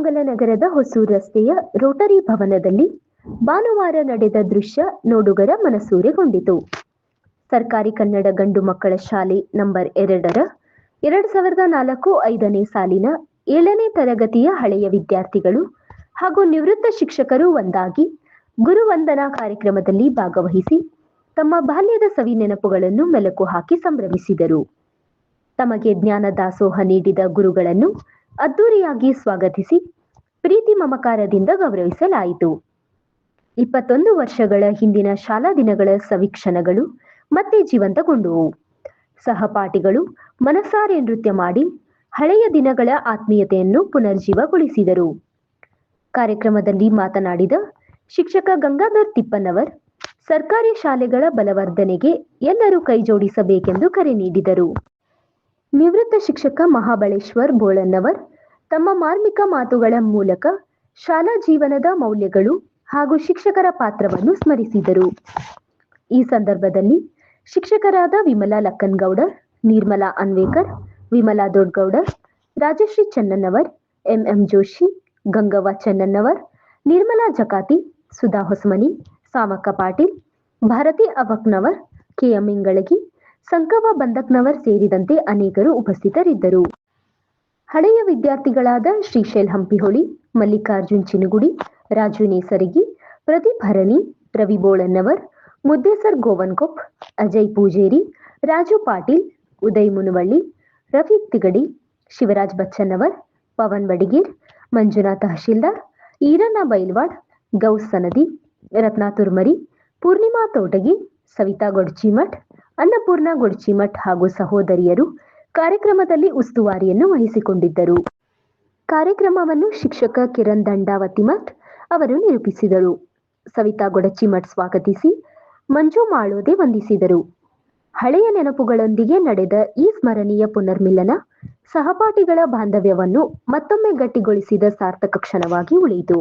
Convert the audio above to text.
ನೆಲಮಂಗಲ ನಗರದ ಹೊಸೂರು ರಸ್ತೆಯ ರೋಟರಿ ಭವನದಲ್ಲಿ ಭಾನುವಾರ ನಡೆದ ದೃಶ್ಯ ನೋಡುಗರ ಮನಸೂರೆಗೊಂಡಿತು. ಸರ್ಕಾರಿ ಕನ್ನಡ ಗಂಡು ಮಕ್ಕಳ ಶಾಲೆ ನಂಬರ್ 2ರ 2004-5ನೇ ಸಾಲಿನ 7ನೇ ತರಗತಿಯ ಹಳೆಯ ವಿದ್ಯಾರ್ಥಿಗಳು ಹಾಗೂ ನಿವೃತ್ತ ಶಿಕ್ಷಕರು ಒಂದಾಗಿ ಗುರುವಂದನಾ ಕಾರ್ಯಕ್ರಮದಲ್ಲಿ ಭಾಗವಹಿಸಿ ತಮ್ಮ ಬಾಲ್ಯದ ಸವಿ ನೆನಪುಗಳನ್ನು ಮೆಲುಕು ಹಾಕಿ ಸಂಭ್ರಮಿಸಿದರು. ತಮಗೆ ಜ್ಞಾನ ದಾಸೋಹ ನೀಡಿದ ಗುರುಗಳನ್ನು ಅದ್ದೂರಿಯಾಗಿ ಸ್ವಾಗತಿಸಿ ಪ್ರೀತಿ ಮಮಕಾರದಿಂದ ಗೌರವಿಸಲಾಯಿತು. 21 ವರ್ಷಗಳ ಹಿಂದಿನ ಶಾಲಾ ದಿನಗಳ ಸವಿಕ್ಷಣಗಳು ಮತ್ತೆ ಜೀವಂತಗೊಂಡುವು. ಸಹಪಾಠಿಗಳು ಮನಸಾರೆ ನೃತ್ಯ ಮಾಡಿ ಹಳೆಯ ದಿನಗಳ ಆತ್ಮೀಯತೆಯನ್ನು ಪುನರ್ಜೀವಗೊಳಿಸಿದರು. ಕಾರ್ಯಕ್ರಮದಲ್ಲಿ ಮಾತನಾಡಿದ ಶಿಕ್ಷಕ ಗಂಗಾಧರ್ ತಿಪ್ಪನವರ್, ಸರ್ಕಾರಿ ಶಾಲೆಗಳ ಬಲವರ್ಧನೆಗೆ ಎಲ್ಲರೂ ಕೈಜೋಡಿಸಬೇಕೆಂದು ಕರೆ ನೀಡಿದರು. ನಿವೃತ್ತ ಶಿಕ್ಷಕ ಮಹಾಬಳೇಶ್ವರ್ ಬೋಳನ್ನವರ್ ತಮ್ಮ ಮಾರ್ಮಿಕ ಮಾತುಗಳ ಮೂಲಕ ಶಾಲಾ ಜೀವನದ ಮೌಲ್ಯಗಳು ಹಾಗೂ ಶಿಕ್ಷಕರ ಪಾತ್ರವನ್ನು ಸ್ಮರಿಸಿದರು. ಈ ಸಂದರ್ಭದಲ್ಲಿ ಶಿಕ್ಷಕರಾದ ವಿಮಲಾ ಲಕ್ಕನಗೌಡರ್, ನಿರ್ಮಲಾ ಅನ್ವೇಕರ್, ವಿಮಲಾ ದೊಡ್ಡಗೌಡರ್, ರಾಜಶ್ರೀ ಚನ್ನನ್ನವರ್, ಎಂಎಂ ಜೋಶಿ, ಗಂಗವ್ವ ಚನ್ನನ್ನವರ್, ನಿರ್ಮಲಾ ಜಕಾತಿ, ಸುಧಾ ಹೊಸಮನಿ, ಸಾಮಕ್ಕ ಪಾಟೀಲ್, ಭಾರತಿ ಅವಕ್ನವರ್, ಕೆಎಂ ಇಂಗಳಗಿ, ಸಂಕವ್ವ ಬಂದಕ್ನವರ್ ಸೇರಿದಂತೆ ಅನೇಕರು ಉಪಸ್ಥಿತರಿದ್ದರು. ಹಳೆಯ ವಿದ್ಯಾರ್ಥಿಗಳಾದ ಶ್ರೀಶೈಲ್ ಹಂಪಿಹೊಳಿ, ಮಲ್ಲಿಕಾರ್ಜುನ್ ಚಿನುಗುಡಿ, ರಾಜು ನೇಸರಗಿ, ಪ್ರದೀಪ್ ಹರಣಿ, ರವಿ ಬೋಳನ್ನವರ್, ಮುದ್ದೇಸರ್ ಗೋವನ್ಕೊಪ್, ಅಜಯ್ ಪೂಜೇರಿ, ರಾಜು ಪಾಟೀಲ್, ಉದಯ್ ಮುನುವಳ್ಳಿ, ರಫೀಕ್ ತಿಗಡಿ, ಶಿವರಾಜ್ ಬಚ್ಚನ್ನವರ್, ಪವನ್ ಬಡಿಗೇರ್, ಮಂಜುನಾಥ್ ತಹಶೀಲ್ದಾರ್, ಈರಣ್ಣ ಬೈಲ್ವಾಡ್, ಗೌಸ್ ಸನದಿ, ರತ್ನಾ ತುರ್ಮರಿ, ಪೂರ್ಣಿಮಾ ತೋಟಗಿ, ಸವಿತಾ ಗೊಡ್ಚಿಮಠ್, ಅನ್ನಪೂರ್ಣ ಗೊಡ್ಚಿಮಠ್ ಹಾಗೂ ಸಹೋದರಿಯರು ಕಾರ್ಯಕ್ರಮದಲ್ಲಿ ಉಸ್ತುವಾರಿಯನ್ನು ವಹಿಸಿಕೊಂಡಿದ್ದರು. ಕಾರ್ಯಕ್ರಮವನ್ನು ಶಿಕ್ಷಕ ಕಿರಣ್ ದಂಡಾವತಿಮಠ್ ಅವರು ನಿರೂಪಿಸಿದರು. ಸವಿತಾ ಗೊಡಚಿಮಠ್ ಸ್ವಾಗತಿಸಿ ಮಂಜು ಮಾಳೋದೆ ವಂದಿಸಿದರು. ಹಳೆಯ ನೆನಪುಗಳೊಂದಿಗೆ ನಡೆದ ಈ ಸ್ಮರಣೀಯ ಪುನರ್ಮಿಲನ ಸಹಪಾಠಿಗಳ ಬಾಂಧವ್ಯವನ್ನು ಮತ್ತೊಮ್ಮೆ ಗಟ್ಟಿಗೊಳಿಸಿದ ಸಾರ್ಥಕ ಕ್ಷಣವಾಗಿ ಉಳಿಯಿತು.